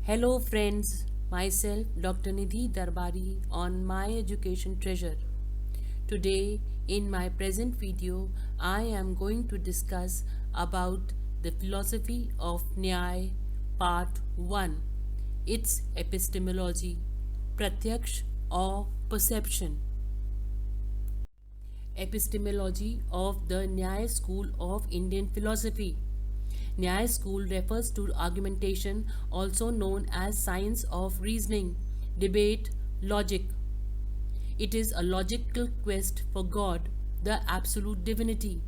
Hello friends, myself Dr. Nidhi Darbari on My Education Treasure. Today in my present video I am going to discuss about the philosophy of Nyaya part 1, its epistemology, Pratyaksh or perception. Epistemology of the Nyaya school of Indian philosophy. Nyaya school refers to argumentation, also known as science of reasoning, debate, logic. It is a logical quest for God, the absolute divinity.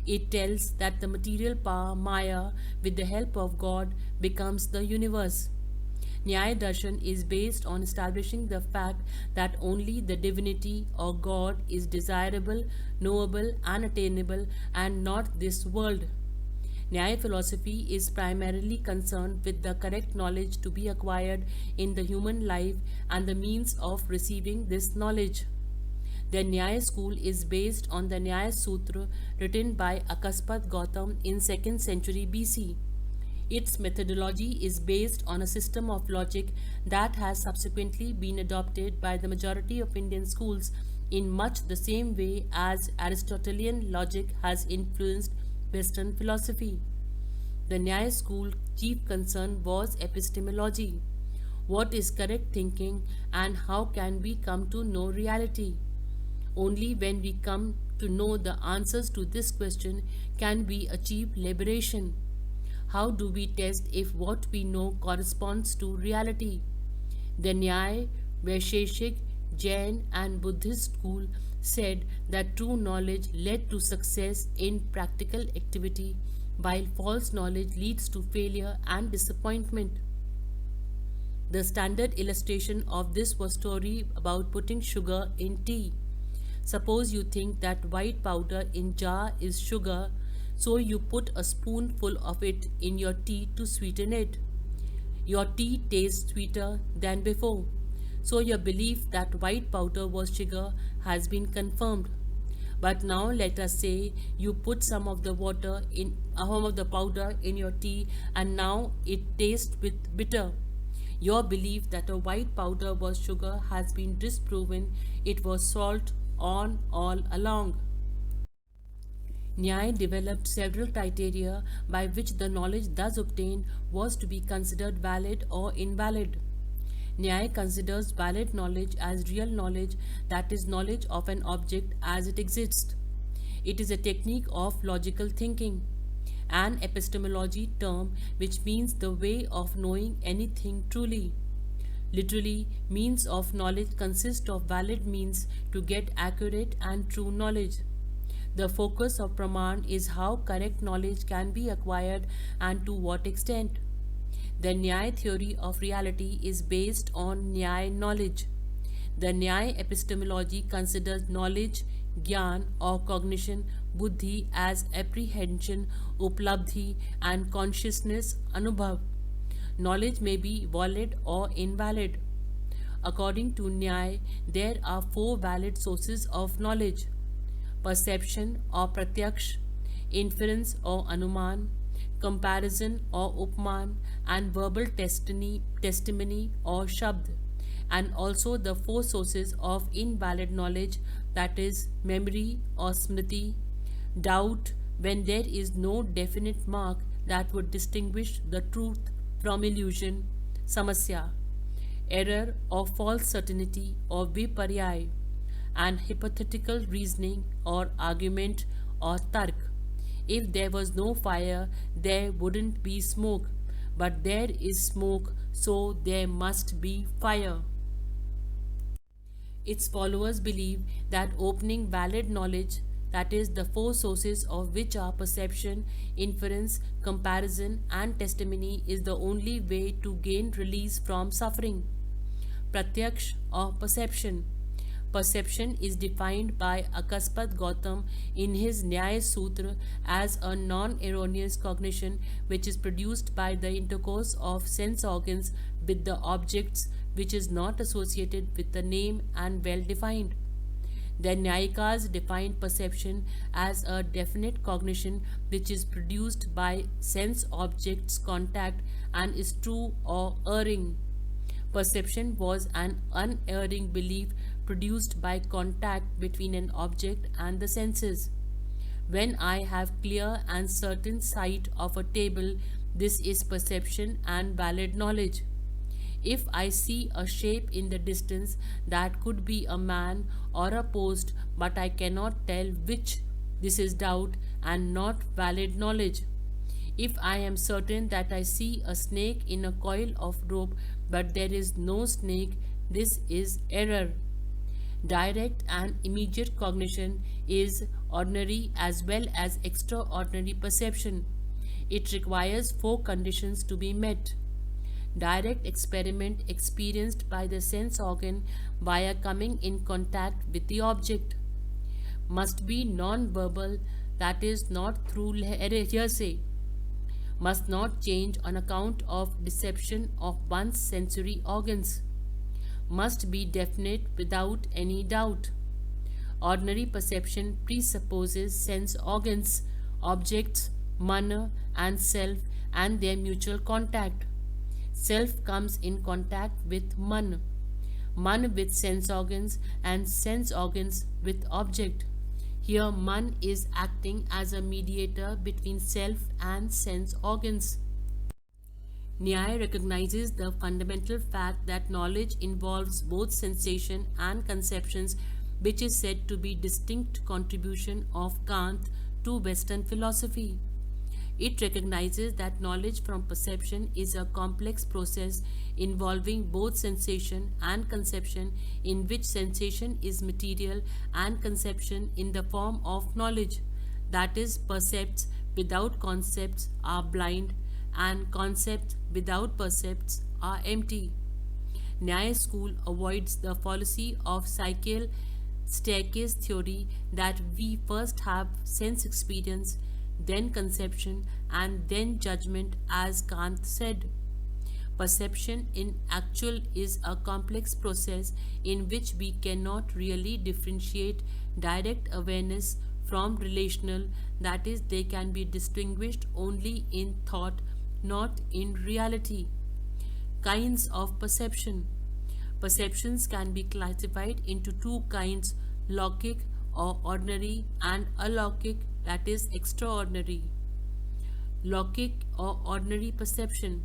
It tells that the material power, Maya, with the help of God, becomes the universe. Nyaya Darshan is based on establishing the fact that only the divinity or God is desirable, knowable, and attainable, and not this world. Nyaya philosophy is primarily concerned with the correct knowledge to be acquired in the human life and the means of receiving this knowledge. The Nyaya school is based on the Nyaya Sutra written by Akaspat Gautam in 2nd century BC. Its methodology is based on a system of logic that has subsequently been adopted by the majority of Indian schools in much the same way as Aristotelian logic has influenced Western philosophy. The Nyaya school chief concern was epistemology. What is correct thinking and how can we come to know reality? Only when we come to know the answers to this question can we achieve liberation. How do we test if what we know corresponds to reality? The Nyaya, Vaisheshik, Jain and Buddhist school said that true knowledge led to success in practical activity, while false knowledge leads to failure and disappointment. The standard illustration of this was story about putting sugar in tea. Suppose you think that white powder in jar is sugar, so you put a spoonful of it in your tea to sweeten it. Your tea tastes sweeter than before. So your belief that white powder was sugar has been confirmed. But now let us say you put some of the powder in your tea and now it tastes with bitter. Your belief that a white powder was sugar has been disproven. It was salt on all along. Nyaya developed several criteria by which the knowledge thus obtained was to be considered valid or invalid. Nyaya considers valid knowledge as real knowledge, that is, knowledge of an object as it exists. It is a technique of logical thinking, an epistemology term which means the way of knowing anything truly. Literally, means of knowledge consist of valid means to get accurate and true knowledge. The focus of Praman is how correct knowledge can be acquired and to what extent. The Nyaya theory of reality is based on Nyaya knowledge. The Nyaya epistemology considers knowledge, Gyan or cognition, Buddhi as apprehension, Uplabdhi and consciousness, Anubhav. Knowledge may be valid or invalid. According to Nyaya, there are 4 valid sources of knowledge: perception or pratyaksh, inference or anuman, comparison or upman, and verbal testimony or shabd, and also the 4 sources of invalid knowledge, that is memory or smriti, doubt when there is no definite mark that would distinguish the truth from illusion, samasya, error or false certainty or viparyay, and hypothetical reasoning or argument or tark. If there was no fire, there wouldn't be smoke, but there is smoke, so there must be fire. Its followers believe that opening valid knowledge, that is, the 4 sources of which are perception, inference, comparison, and testimony, is the only way to gain release from suffering. Pratyaksh or perception. Perception is defined by Akaspat Gautam in his Nyaya Sutra as a non-erroneous cognition which is produced by the intercourse of sense organs with the objects, which is not associated with the name and well defined. The Nyayikas defined perception as a definite cognition which is produced by sense objects contact and is true or erring. Perception was an unerring belief produced by contact between an object and the senses. When I have clear and certain sight of a table, this is perception and valid knowledge. If I see a shape in the distance that could be a man or a post, but I cannot tell which, this is doubt and not valid knowledge. If I am certain that I see a snake in a coil of rope, but there is no snake, this is error. Direct and immediate cognition is ordinary as well as extraordinary perception. It requires four conditions to be met. Direct experiment experienced by the sense organ via coming in contact with the object. Must be non-verbal, that is not through hearsay. Must not change on account of deception of one's sensory organs. Must be definite without any doubt. Ordinary perception presupposes sense organs, objects, mana, and self and their mutual contact. Self comes in contact with man, man with sense organs, and sense organs with object. Here, man is acting as a mediator between self and sense organs. Nyaya recognizes the fundamental fact that knowledge involves both sensation and conceptions, which is said to be distinct contribution of Kant to Western philosophy. It recognizes that knowledge from perception is a complex process involving both sensation and conception, in which sensation is material and conception in the form of knowledge. That is, percepts without concepts are blind and concepts without percepts are empty. Nyaya school avoids the fallacy of cycle staircase theory that we first have sense experience, then conception, and then judgment, as Kant said. Perception in actual is a complex process in which we cannot really differentiate direct awareness from relational, that is, they can be distinguished only in thought, not in reality. Kinds of perception. Perceptions can be classified into two kinds, logic or ordinary, and allogic, that is extraordinary. Logic or ordinary perception.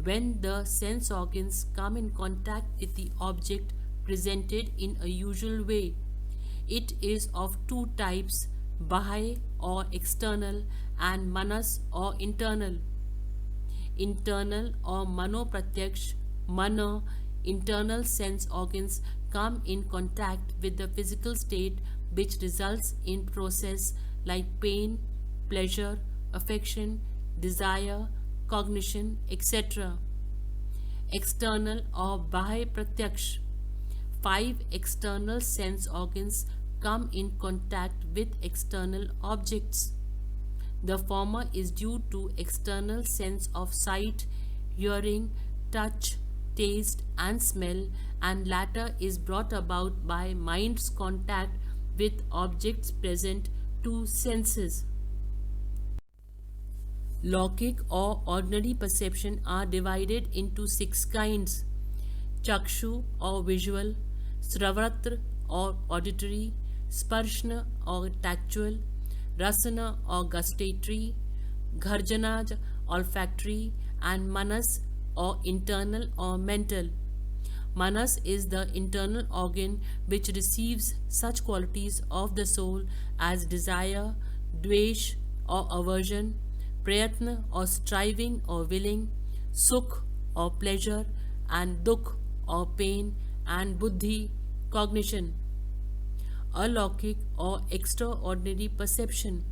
When the sense organs come in contact with the object presented in a usual way. It is of two types, bahy or external and manas or internal. Internal or mano pratyaksh, mana, internal sense organs come in contact with the physical state, which results in process like pain, pleasure, affection, desire, cognition, etc. External or bahy pratyaksh. 5 external sense organs come in contact with external objects. The former is due to external sense of sight, hearing, touch, taste, and smell, and latter is brought about by mind's contact with objects present to senses. Logic or ordinary perception are divided into 6 kinds: chakshu or visual, sravatra or auditory, sparshna or tactual, rasana or gustatory, gharjana olfactory, and manas or internal or mental. Manas is the internal organ which receives such qualities of the soul as desire, dvesh or aversion, prayatna or striving or willing, sukh or pleasure, and dukh or pain, and buddhi, cognition. Alaukic or extraordinary perception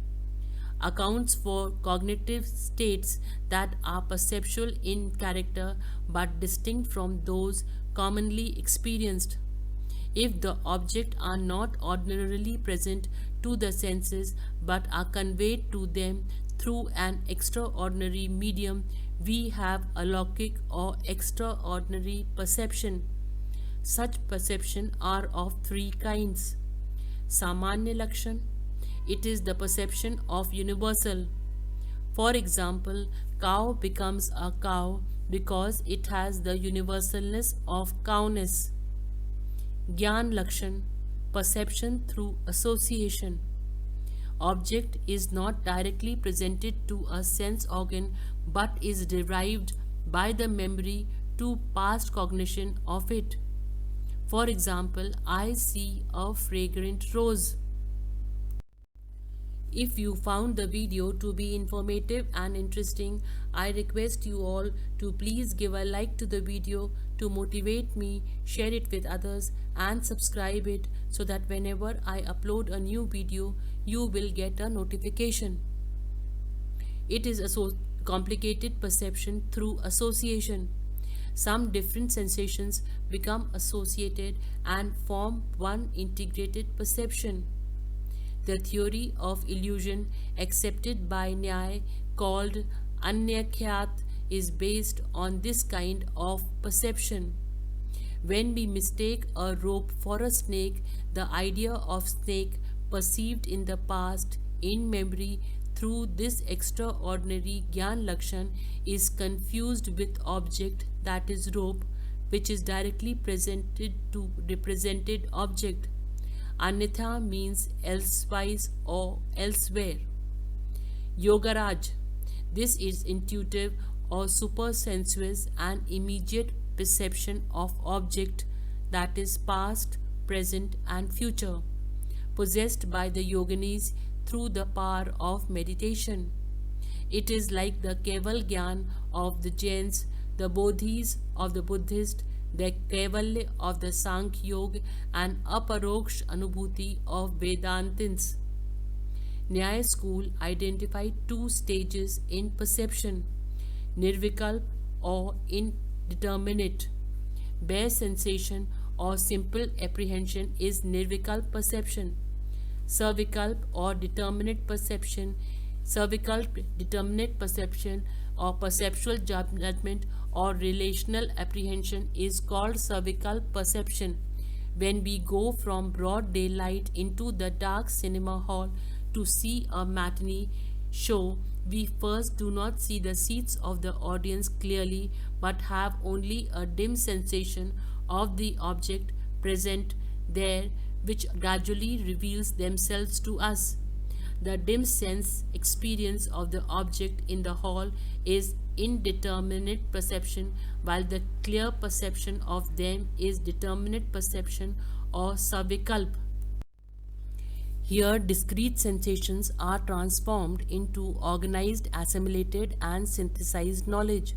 accounts for cognitive states that are perceptual in character but distinct from those commonly experienced. If the objects are not ordinarily present to the senses but are conveyed to them through an extraordinary medium, we have alaukic or extraordinary perception. Such perception are of 3 kinds: Samanya Lakshan. It is the perception of universal. For example, cow becomes a cow because it has the universalness of cowness. Gyan Lakshan. Perception through association. Object is not directly presented to a sense organ but is derived by the memory to past cognition of it. For example, I see a fragrant rose. If you found the video to be informative and interesting, I request you all to please give a like to the video to motivate me, share it with others and subscribe it so that whenever I upload a new video, you will get a notification. It is a complicated perception through association. Some different sensations become associated and form one integrated perception. The theory of illusion accepted by Nyaya called Anyakhyat is based on this kind of perception. When we mistake a rope for a snake, the idea of snake perceived in the past in memory through this extraordinary Gyan Lakshan is confused with object, that is rope, which is directly presented to represented object. Anitha means elsewise or elsewhere. Yogaraj. This is intuitive or supersensuous and immediate perception of object, that is past, present and future, possessed by the yoginis through the power of meditation. It is like the Keval Gyan of the Jains, the Bodhis of the Buddhist, the Kaivalya of the Sankhya Yoga and Aparoksh Anubhuti of Vedantins. Nyaya school identified two stages in perception: Nirvikalp or indeterminate. Bare sensation or simple apprehension is Nirvikalp perception. Cervikalp or determinate perception, cervikalp determinate perception or perceptual judgment or relational apprehension is called cervical perception. When we go from broad daylight into the dark cinema hall to see a matinee show, we first do not see the seats of the audience clearly but have only a dim sensation of the object present there, which gradually reveals themselves to us. The dim sense experience of the object in the hall is indeterminate perception, while the clear perception of them is determinate perception or savikalp. Here, discrete sensations are transformed into organized, assimilated, and synthesized knowledge.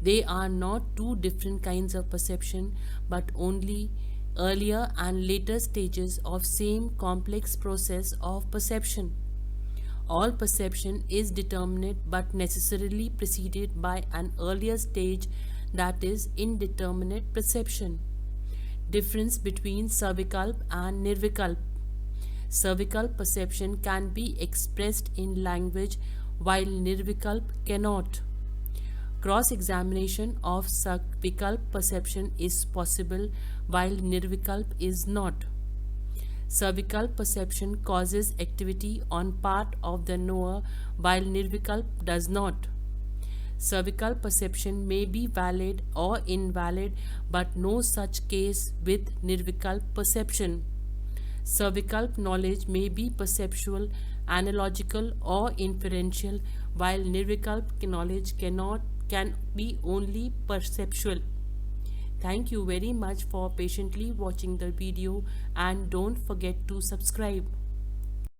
They are not two different kinds of perception, but only earlier and later stages of same complex process of perception. All perception is determinate but necessarily preceded by an earlier stage, that is indeterminate perception. Difference between cervikalp and nirvikalp. Cervical perception can be expressed in language while nirvikalp cannot. Cross-examination of cervical perception is possible while nirvikalp is not. Cervical perception causes activity on part of the knower while nirvikalp does not. Cervical perception may be valid or invalid, but no such case with nirvikalp perception. Cervical knowledge may be perceptual, analogical or inferential, while nirvikalp knowledge can be only perceptual. Thank you very much for patiently watching the video and don't forget to subscribe.